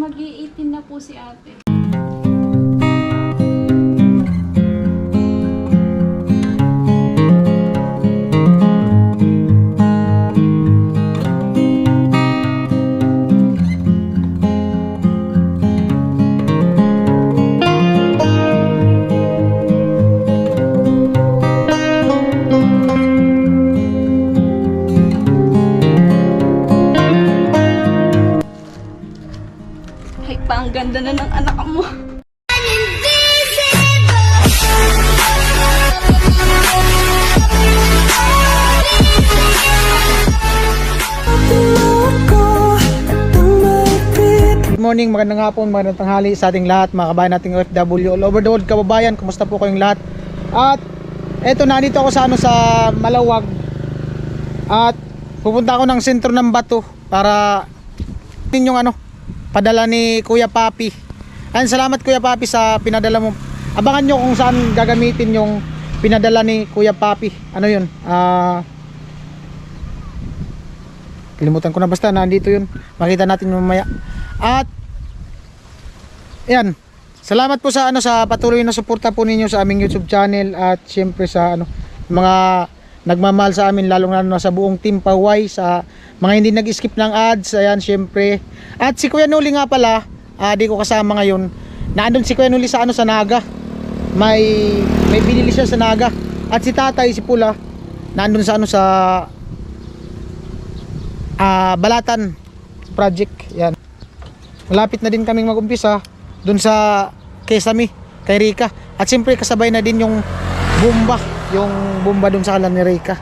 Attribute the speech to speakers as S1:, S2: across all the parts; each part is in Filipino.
S1: mag-i-18 na po si ate. Ay pa, ang ganda na ng anak mo.
S2: Good morning, magandang hapon, magandang tanghali sa ating lahat, mga kabayan nating OFW all over the world. Kababayan, kumusta po kayong lahat? At eto, nandito ako sa sa Malawag. At pupunta ako ng sentro ng Bato para yung padala ni Kuya Papi. Ayun, salamat Kuya Papi sa pinadala mo. Abangan nyo kung saan gagamitin yung pinadala ni Kuya Papi. Ano yun? Kalimutan ko na, basta nandito yun. Makita natin mamaya. At yan. Salamat po sa sa patuloy na suporta po ninyo sa aming YouTube channel at syempre sa mga nagmamahal sa amin, lalong lalo na sa buong Team Paway, sa mga hindi nag-skip ng ads. Ayan, syempre. At si Kuya Noli nga pala, di ko kasama ngayon. Naandun si Kuya Noli sa sa Naga. May binili siya sa Naga. At si Tatay, si Pula, naandun sa sa Balatan project. Yan. Malapit na din kaming mag-umpisa dun sa Kesame, kay Rika. At syempre kasabay na din yung bomba dun sa kalan ni Rika.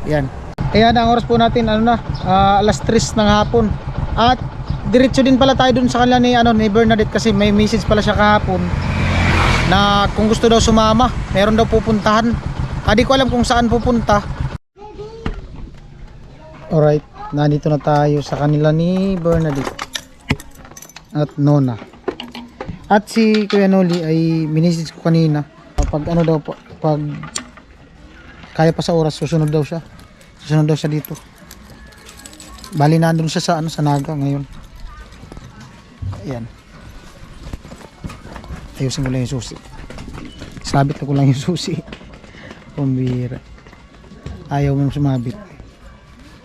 S2: Yan. Ayan, ang oras po natin alas 3 ng hapon. At diretso din pala tayo dun sa kanila ni Bernadette, kasi may message pala siya kahapon na kung gusto daw sumama, meron daw pupuntahan. Di ko alam kung saan pupunta. Alright, nandito na tayo sa kanila ni Bernadette at Nona. At si Kuya Noli ay minisage ko kanina. Pag pag kaya pa sa oras, susunod daw siya dito. Bali, nandun siya sa sa Naga ngayon. Ayan. Ayusin ko lang yung susi. Sabit ko lang yung susi. Pambira. Ayaw mo sumabit.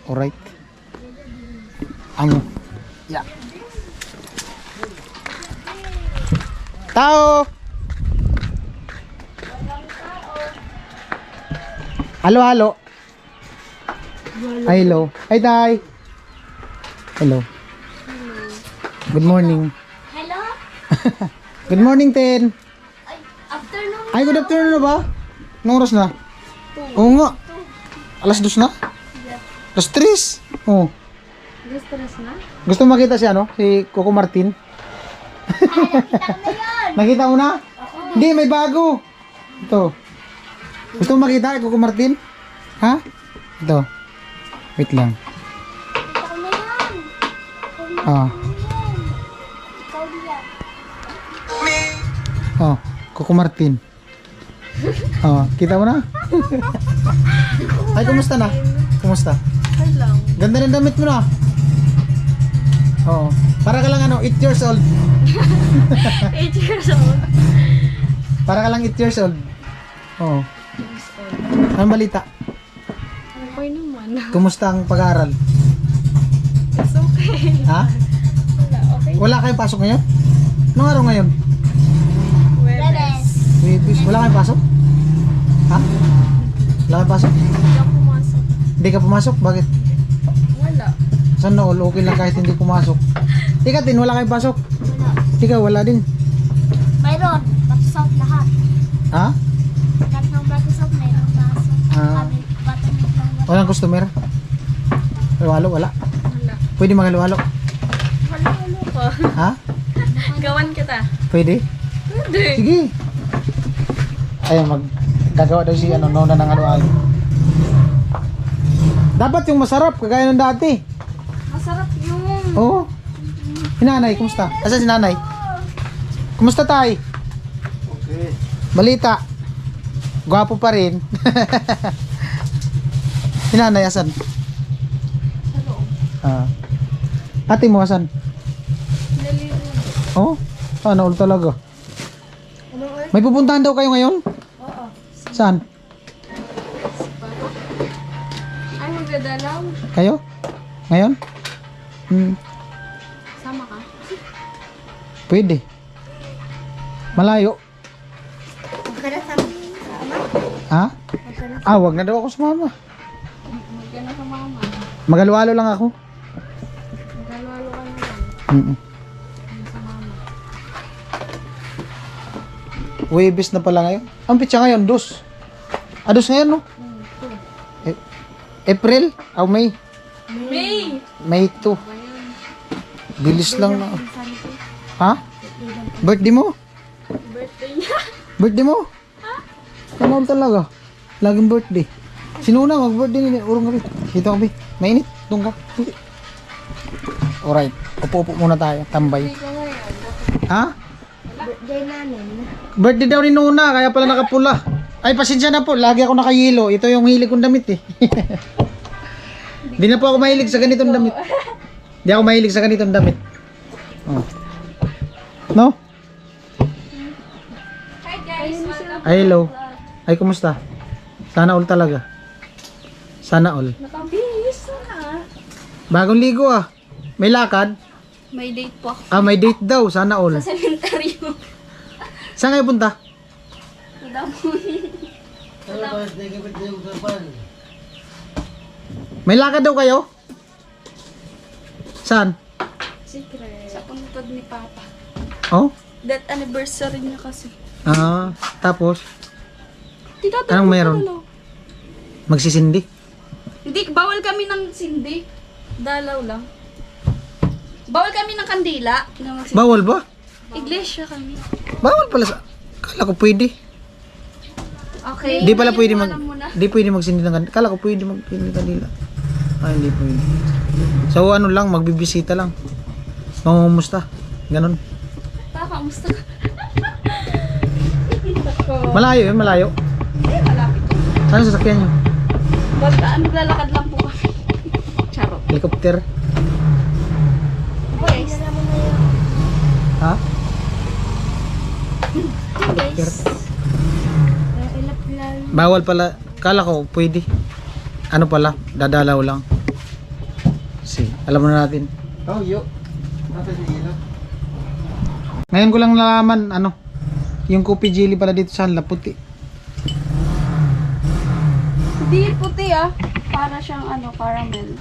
S2: Alright. Yeah. Tao. Halo. Hello. Hi, Tay. Hello. Good morning.
S1: Hello?
S2: Good morning, Ten.
S1: Afternoon.
S2: Ay, good afternoon na ba? Anong oras na? Oo nga. Alas 2 na? Alas 3? Oo.
S1: Gusto na?
S2: Gusto mo makita si si Coco Martin? Nakita mo na? Hindi, may bago. Ito. Gusto mo makita Coco Martin? Ha? Ito. Wait lang.
S1: Ikaw na yan. Ikaw diyan.
S2: Coco Martin. Kita mo na? Ay, kumusta na? Kumusta?
S1: Ay lang.
S2: Ganda ng damit mo na. Para ka lang 8 years old.
S1: 8 years old.
S2: Para ka lang 8 years old. Anong balita?
S1: Okay naman.
S2: Kumusta ang pag-aaral?
S1: It's okay.
S2: Ha?
S1: Wala, okay.
S2: Wala kayong pasok ngayon? Anong araw ngayon?
S1: Webes.
S2: Webes. Wala kayong pasok? Ha? Wala kayong pasok?
S1: Hindi ako pumasok.
S2: Hindi ka pumasok? Bakit?
S1: Wala.
S2: Saan na all? Okay lang kahit hindi pumasok. Ika, Tin, wala kayong pasok?
S1: Wala.
S2: Ika, wala din.
S1: Mayroon. Batusok lahat.
S2: Ha?
S1: Lahat ng batusok mayroon pasok. Kami batusok lang.
S2: Walang customer? Halo-halo, wala.
S1: Wala.
S2: Pwede mag-halo-halo?
S1: Halo-halo ka.
S2: Ha?
S1: Gawan kita.
S2: Pwede?
S1: Pwede.
S2: Sige. Ayun, gagawa daw si Nona ng halo-halo. Dapat yung masarap, kagaya ng dati.
S1: Masarap yun.
S2: Oo. Si nanay, kumusta? Asan si nanay? Kumusta, tay?
S3: Okay.
S2: Balita. Gwapo pa rin. Si nanay, asan?
S1: Sa loob.
S2: Ate mo, asan?
S1: Nalilito.
S2: Oh, sana all talaga.
S1: Ano ulit?
S2: May pupuntahan daw kayo ngayon?
S1: Oo.
S2: Saan?
S1: Ay, magdadalaw.
S2: Kayo? Ngayon?
S1: Sama ka?
S2: Pwede. Malayo.
S1: Magkana sama.
S2: Ha?
S1: Magkana.
S2: Wag na daw ako sumama.
S1: Magkana sa mama.
S2: Magalwalo lang ako.
S1: Magkalwalo ka na lang. Sa mama.
S2: Webes na pala ngayon. Ang pitsa ngayon, dos. Dos ngayon, no? April? May?
S1: May!
S2: May 2. Bilis lang na. Ha? Birthday mo?
S1: Birthday niya.
S2: Birthday mo? Ano talaga? Laging birthday. Sino na mag-birthday nila? Urong gabi. Dito gabi. Mainit. Doon ka. Alright. Upo-upo muna tayo. Tambay. Ha?
S1: Birthday namin.
S2: Birthday daw ni Nuna. Kaya pala nakapula. Ay, pasensya na po. Lagi ako nakayelo. Ito yung hilig kong damit eh. Di na po ako mahilig sa ganitong damit. Di ako mahilig sa ganitong damit. Oh. No?
S1: Hi guys!
S2: Ay, hello. Ay, kumusta? Sana all talaga. Sana all.
S1: Nakabihis na.
S2: Bagong ligo ah. May lakad?
S1: May date po ako
S2: May date daw. Sana all.
S1: sa cementerio.
S2: Saan kayo punta? May lakad daw kayo? Saan?
S1: Secret. Sa puntod ni Papa.
S2: Oh?
S1: That anniversary niya kasi.
S2: Tapos?
S1: Tita,
S2: Anong meron? Magsisindi?
S1: Hindi, bawal kami ng sindi. Dalaw lang. Bawal kami ng kandila.
S2: Bawal ba?
S1: Iglesia kami.
S2: Bawal pala sa... Kala ko pwede.
S1: Okay.
S2: Di pala pwede
S1: Alam mo na.
S2: Di pwede magsindi ng kanila. Kala ko pwede magsindi ng kanila. Hindi pwede. So ano lang, magbibisita lang. Mangumusta. Ganon.
S1: Kamusta?
S2: Malayo yun, malayo.
S1: Malapit.
S2: Ano sasakyan nyo?
S1: Basta maglalakad lang po kami. Charot.
S2: Helicopter?
S1: Guys.
S2: Ha?
S1: Guys.
S2: Bawal pala. Kala ko pwede. Ano pala? Dadalaw lang. Alam mo na natin. Ngayon ko lang nalaman yung Kopi Jelly pala dito sa Hanla puti.
S1: Hindi puti ah. Para siyang caramel.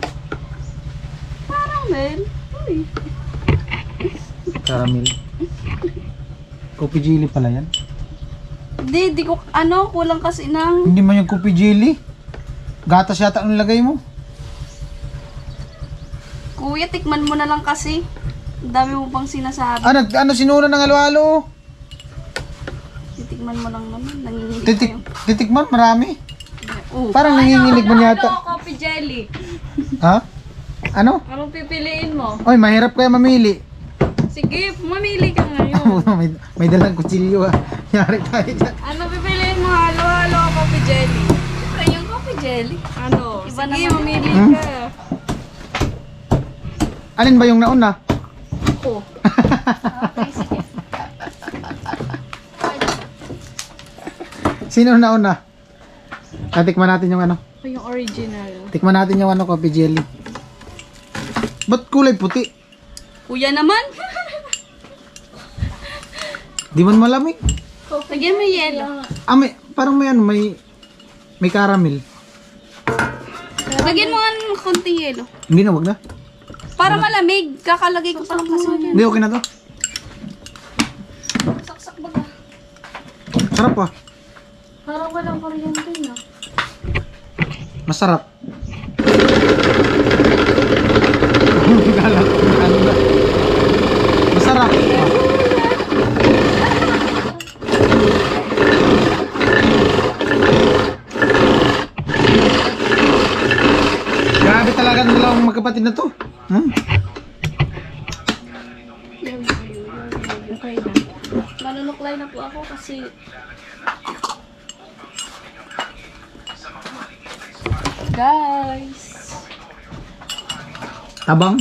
S1: Caramel? Uy.
S2: Caramel. Kopi Jelly pala yan.
S1: Di ko, kulang kasi ng...
S2: Hindi man yung Kopi Jelly. Gatas yata ang nilagay mo.
S1: Kuya, tikman mo na lang kasi. Ang dami mo pang sinasabi.
S2: Sinuna ng halo-halo.
S1: Titikman mo lang naman. Nanginginig kayo.
S2: Titikman, marami. Parang
S1: Ano,
S2: nanginginig man yata.
S1: Coffee jelly.
S2: Ha? Ano?
S1: Anong pipiliin mo?
S2: Oy, mahirap kaya mamili.
S1: Sige, mamili ka ngayon.
S2: may dalang kutsilyo ah. Yari tayo dyan.
S1: Ano pipiliin mo? Halo-halo o coffee jelly? Siyempre, yung coffee jelly. Ano? Iba sige, naman. Mamili ka.
S2: Alin ba yung nauna?
S1: Ako. Okay, sige.
S2: Sino nauna? Tikman natin yung
S1: Ako yung original.
S2: Tikman natin yung coffee jelly. Ba't kulay puti?
S1: Kuya naman.
S2: Di man malamig.
S1: Lagyan mo yelo.
S2: Parang may caramel.
S1: Lagyan mo nga ng konting yelo.
S2: Hindi na, wag na.
S1: Para malamig. Kakalagay ko pa lang kasi.
S2: Hindi, okay na to.
S1: Saksak baga.
S2: Sarap ah.
S1: Parang walang kuryente na.
S2: Masarap. Masarap. Grabe talaga ng dalawang magkapatid na to.
S1: Okay na. Manunuklay na po ako kasi guys.
S2: Tabang.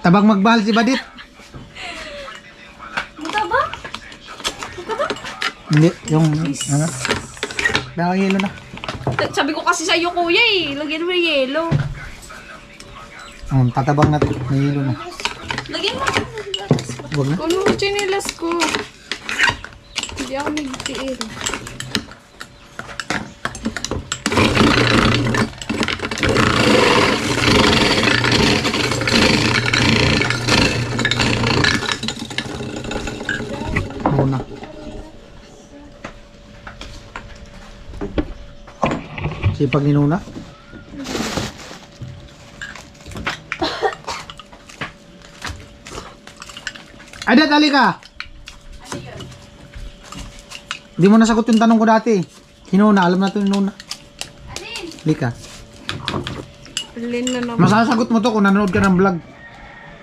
S2: Tabang magbahal si Badit.
S1: Buta ba?
S2: Hindi, yung ano. Baka yelo na.
S1: Sabi ko kasi sa'yo kuya eh. Lagyan mo yung yelo.
S2: Tatabang natin. May yelo na.
S1: Lagyan mo.
S2: Huwag na.
S1: Kuno yung chinilas ko. Hindi ako nagtiil.
S2: Muna. Sipag ni Nuna. Adat, halika! Hindi mo nasagot yung tanong ko dati. Si Nuna, alam na ito ni Nuna. Halika.
S1: Alin na naman.
S2: Masasagot mo to kung nanonood ka ng vlog.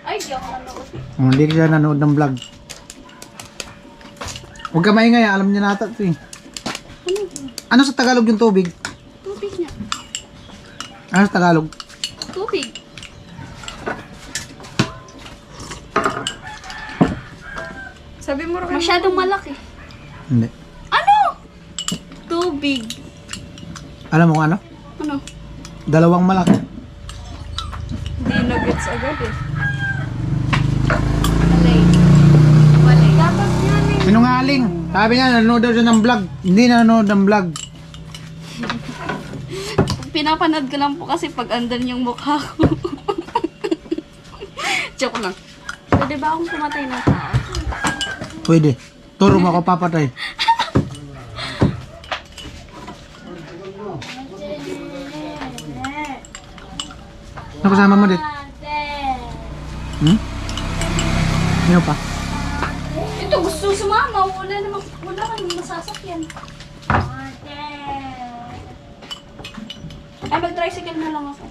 S1: Ay, di ako nanood.
S2: Hindi ka nanonood ng vlog. Huwag ka maingay, alam niya nata ito eh. Ano sa Tagalog yung tubig?
S1: Tubig niya.
S2: Ano sa Tagalog?
S1: Tubig. Sabi mo rin. Masyadong malaki.
S2: Hindi.
S1: Ano? Tubig.
S2: Alam mo kung ano?
S1: Ano?
S2: Dalawang malaki.
S1: Hindi na gets agad eh. Walay. Walay. Dapat yan eh.
S2: Sinungaling. Sabi niya, nanonood daw siya ng vlog. Hindi nanonood ng vlog.
S1: Pinapanood ko lang po kasi pag andan yung mukha ko. Joke lang. Pwede ba akong pumatay ng tao?
S2: Pwede. Turo mo ako papatay. Ano kasama mo dit? Hmm? Sino pa?
S1: Ito gusto sumama. Wala kang masasakyan. Ay, mag-tricycle na lang ako.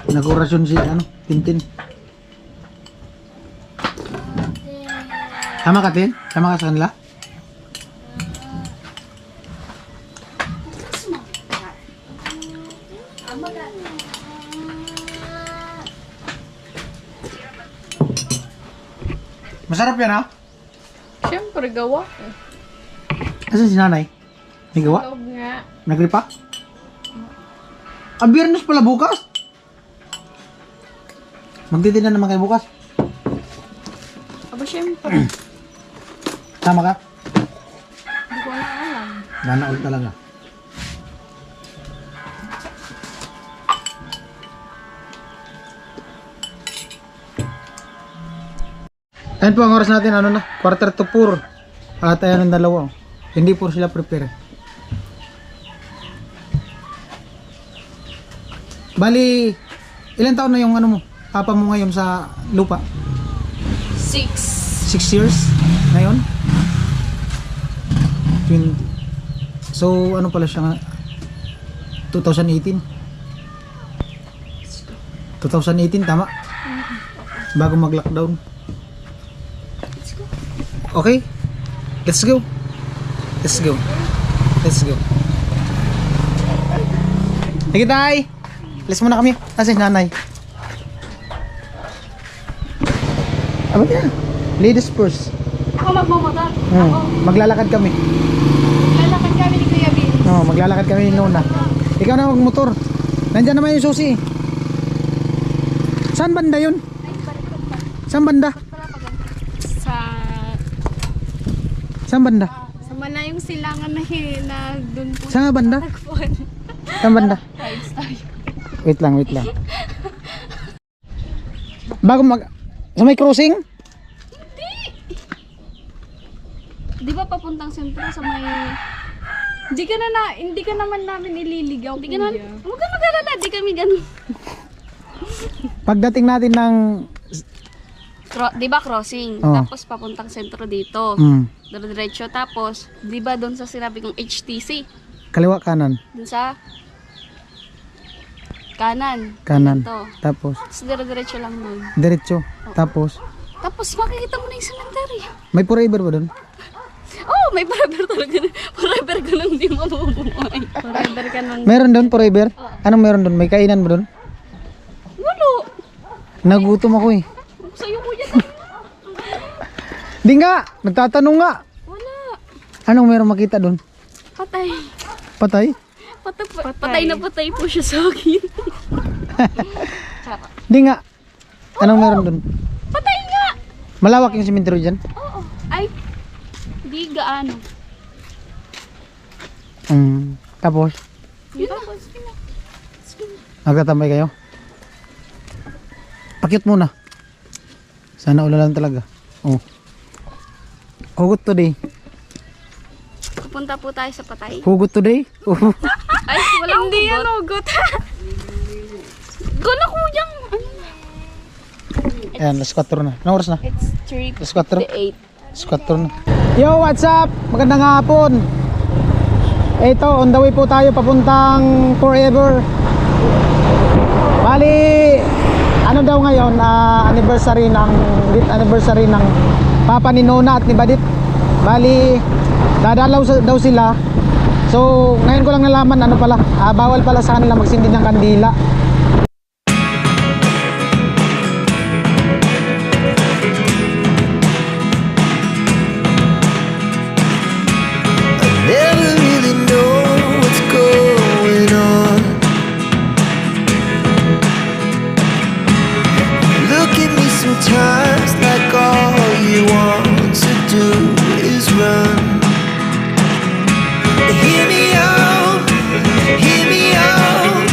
S2: Nag-orasyon si ano, Tintin. Sama ka, Tin? Sama ka sa kanila? Masarap yan, ha?
S1: Siyempre, gawa eh.
S2: Asan si nanay? May gawa?
S1: Loob nga.
S2: Nagripa? Biyernes pala bukas? Magtitinda naman kayo bukas?
S1: Aba, siyempre.
S2: Sama ka?
S1: Hindi ko na alam.
S2: Nanaol talaga. Ayan po ang oras natin, ano na, 3:45. At ayan ang dalawa. Hindi po sila prepare. Bali, ilan taon na yung ano mo? Papa mo ngayon sa lupa?
S1: 6.
S2: 6 years ngayon? 20. So ano pala siya nga? 2018? 2018 tama? Bago mag-lockdown. Okay? Let's go. Let's go. Let's go. Sige tay! Let's muna kami. Kasi nanay. Aba yan. Ladies first.
S1: Ako magmamotor.
S2: Hmm. Maglalakad kami.
S1: Lalakad kami ni Kuya Bill.
S2: No, maglalakad kami ni Nona. Ikaw na magmotor. Nandiyan naman yung susi. Saan banda yun? Saan banda?
S1: Sa...
S2: Saan banda?
S1: Sa malayong silangan na doon po.
S2: Saan nga banda?
S1: Nagpuan.
S2: Saan banda?
S1: Rides tayo.
S2: Wait lang, wait lang. Bago sa may crossing?
S1: Di ba papuntang sentro sa may... Hindi ka naman namin ililigaw. Hindi ka naman... Huwag ka mag-alala, di kami ganun.
S2: Pagdating natin ng...
S1: Di ba crossing?
S2: Oh.
S1: Tapos papuntang sentro dito. Diretso. Tapos, di ba doon sa sinabi kong HTC?
S2: Kaliwa kanan.
S1: Doon sa Kanan.
S2: Kanan.
S1: Ito.
S2: Tapos,
S1: Tapos dire-diretso lang nun.
S2: diretso. Tapos,
S1: Tapos makikita mo na yung cemetery.
S2: may forever ba doon?
S1: Oh, may forever talaga. Forever ka nang di mabubuhay. Forever ka nang...
S2: Meron doon forever? Anong meron doon? May kainan ba doon?
S1: Walo.
S2: Nagutom ako eh.
S1: Sa'yo kuya.
S2: Di nga, nagtatanong nga.
S1: Wala.
S2: Anong meron makita doon?
S1: Patay.
S2: Patay?
S1: Patay na patay po siya sa akin.
S2: Di nga. Anong meron doon?
S1: Patay nga.
S2: Malawak yung cemetery dyan?
S1: Oo. Ay, di gaano.
S2: Tapos,
S1: Yun na.
S2: nagtatambay kayo? Pakyut muna. Sana ulalan talaga. Oh. Hugot today.
S1: Pupunta po tayo sa patay.
S2: Hugot today? Oh.
S1: Ay, walang hindi yan ugot. Gala ko yung ano.
S2: Ayan, alas 4 na. Anong oras na?
S1: It's 3
S2: Alas 4?
S1: 8.
S2: Alas 4 na. Yo, what's up? Magandang hapon. Ito, on the way po tayo papuntang Forever. Bali, ano daw ngayon, anniversary ng Papa ni Nona at ni Badit. Bali, dadalaw daw sila. So, ngayon ko lang nalaman ano pala, bawal pala sa kanila magsindi ng kandila.
S3: Never really know what's going on. Look at me sometimes like all you want to do is run. Hear me out, hear me out.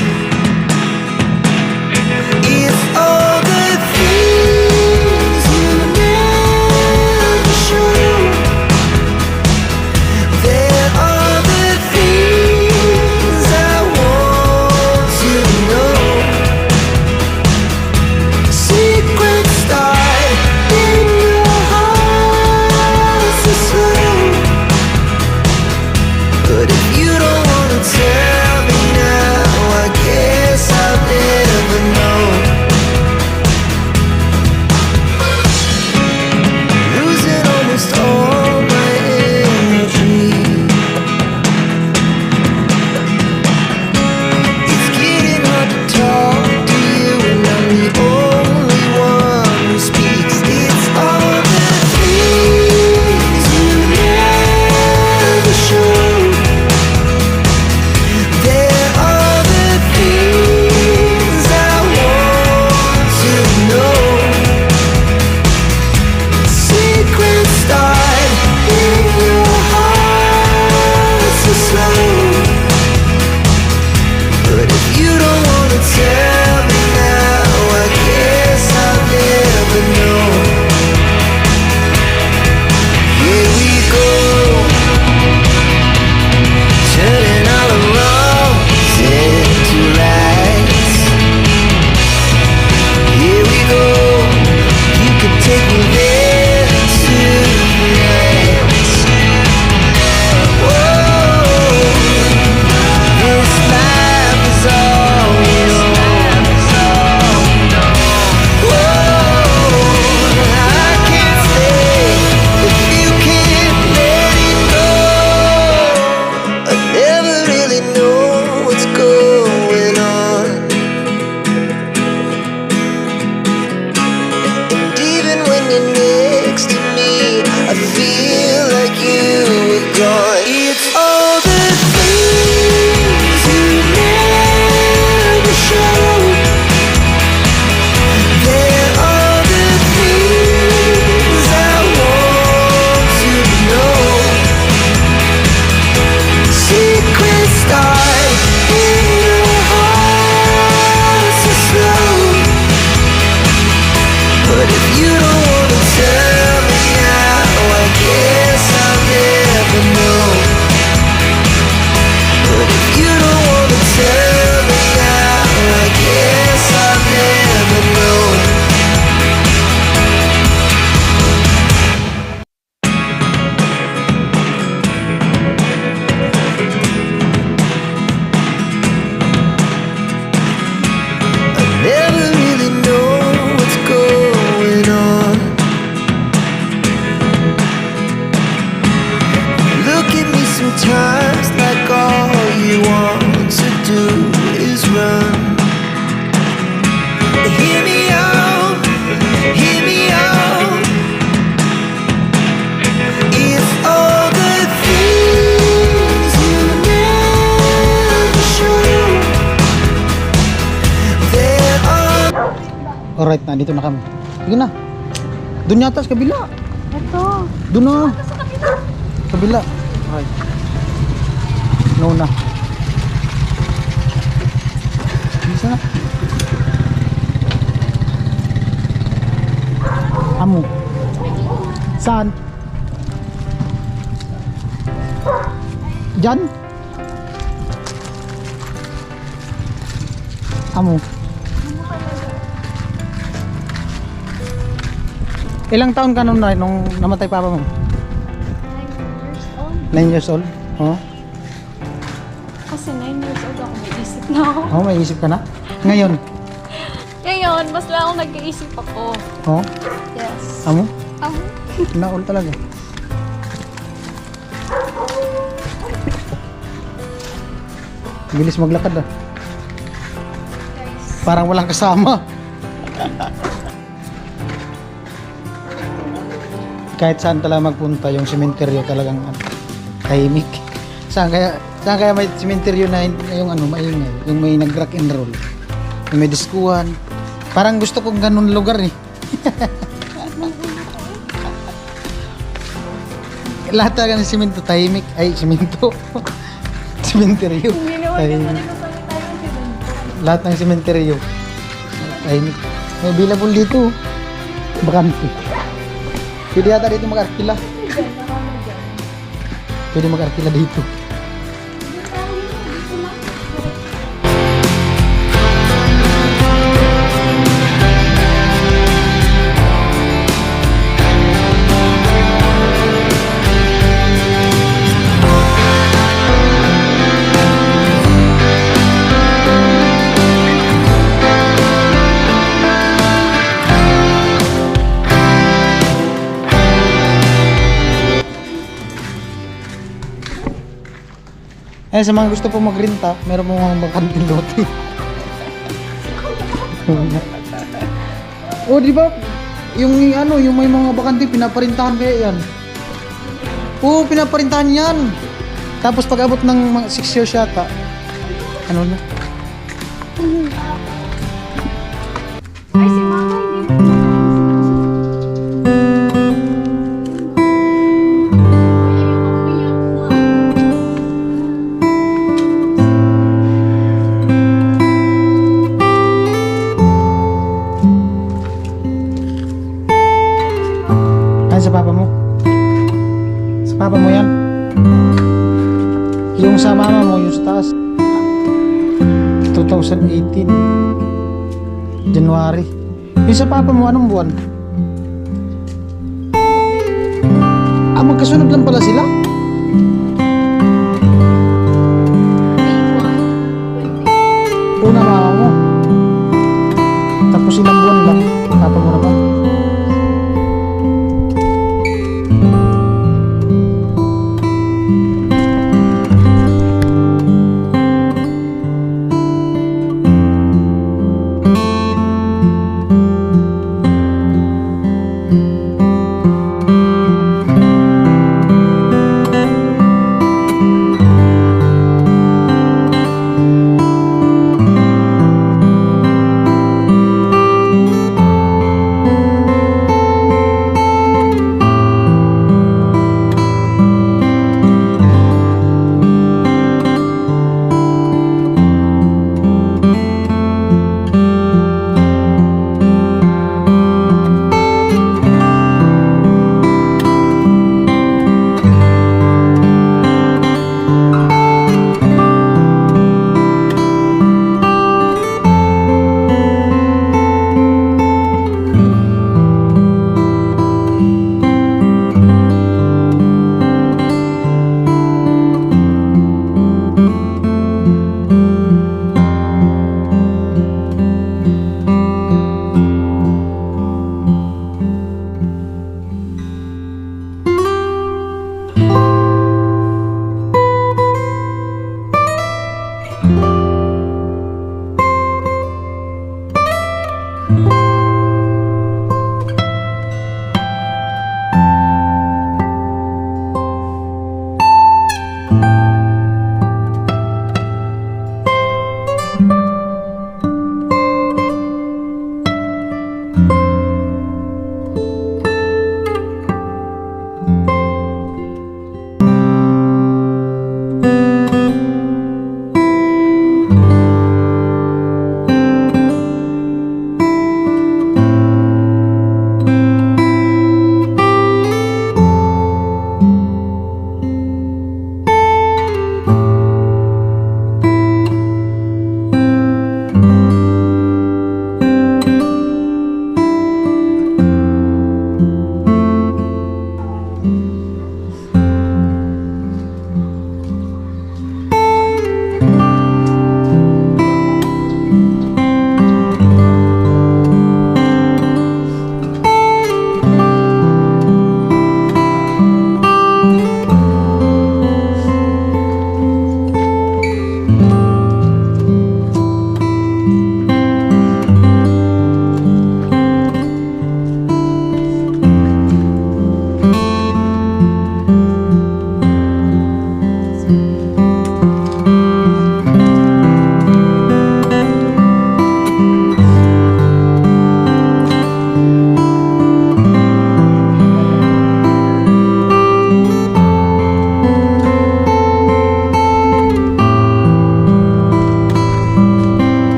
S2: Alright na, dito na kami. Sige na. Doon yata sa kabila.
S1: Ito.
S2: Doon na.
S1: Sa kabila.
S2: Kabila. Alright. No na. Bisa na. Amo. Saan? Diyan? Amo. Ilang taon ka nung namatay papa mo? 9 years old? Oh.
S1: Kasi 9 years old ako, may isip na ako.
S2: Oh, may isip ka na? Ngayon?
S1: Ngayon, mas lang ako nag-iisip ako.
S2: Oh,
S1: Yes.
S2: amo?
S1: Amo?
S2: Naol talaga. Bilis maglakad ah.
S1: Guys.
S2: Parang walang kasama. Kahit saan talaga magpunta, yung sementeryo talagang tahimik. Saan kaya may sementeryo na yung maingay, yung may nag-rock and roll, yung may diskuhan. Parang gusto kong ganun lugar eh. Lahat talaga ng semento tahimik. Ay, semento. Sementeryo.
S1: Hindi naman
S2: Tahimik.
S1: kasi nagsasalita yung sila.
S2: Lahat ng sementeryo tahimik. May available dito. Bakante. Pwede yata dito mag-arkila. Pwede mag-arkila dito. Eh, sa mga gusto po magrenta, meron po mga bakanting lote. Oh, di ba? Yung may mga bakante pinaparintahan kaya yan. Oo, pinaparintahan yan. Tapos pag abot ng mga 6 years yata, ano na?
S1: Ay, si mama hindi.
S2: Ay, sa papa mo? Sa papa mo yan? Yung sa mama mo, yung sa taas. 2018 January. Yung sa papa mo, anong buwan? Ah, magkasunod lang pala sila? Una mama mo. Tapos ilang buwan lang, papa mo naman.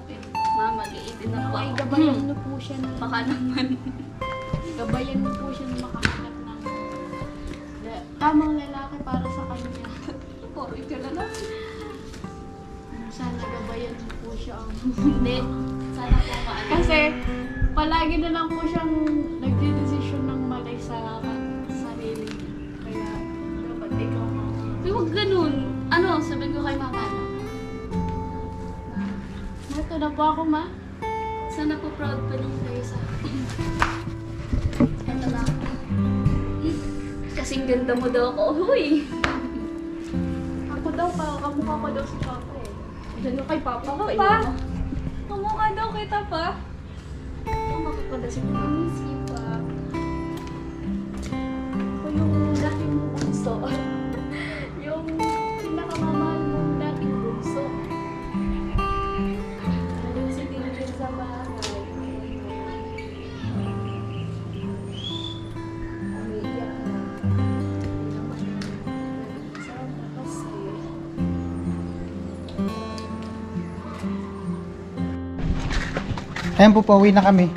S1: natin. Mama, mag-iitin na po
S4: Ay,
S1: ako.
S4: gabayan niyo po siya ng
S1: Baka naman.
S4: gabayan niyo po siya ng makahanap ng tamang lalaki para sa kanya.
S1: Sorry ka na lang.
S4: Sana gabayan niyo po siya.
S1: Hindi. Sana po maano.
S4: Kasi palagi na lang po siyang nagdedesisyon ng mali sa sarili niya. Kaya dapat ikaw
S1: Uy, huwag ganun. Ano, sabihin ko kay mama, ano?
S4: Ito na po ako, ma.
S1: Sana po proud pa din kayo sa akin. Ito na ako. Kasing ganda mo daw ako. Huy!
S4: Ako daw, kamukha ko daw si Papa eh. Diyan ko kay Papa ko eh.
S1: Pa? Kumukha daw kita pa. Kumukha ko daw si Pa.
S4: Ako yung dating bunso. Yung pinakamamahal mong dating bunso. Yung si Tintin sa bahay. Umiiyak na. Hindi naman sana kasi
S2: Ayan po, pauwi na kami.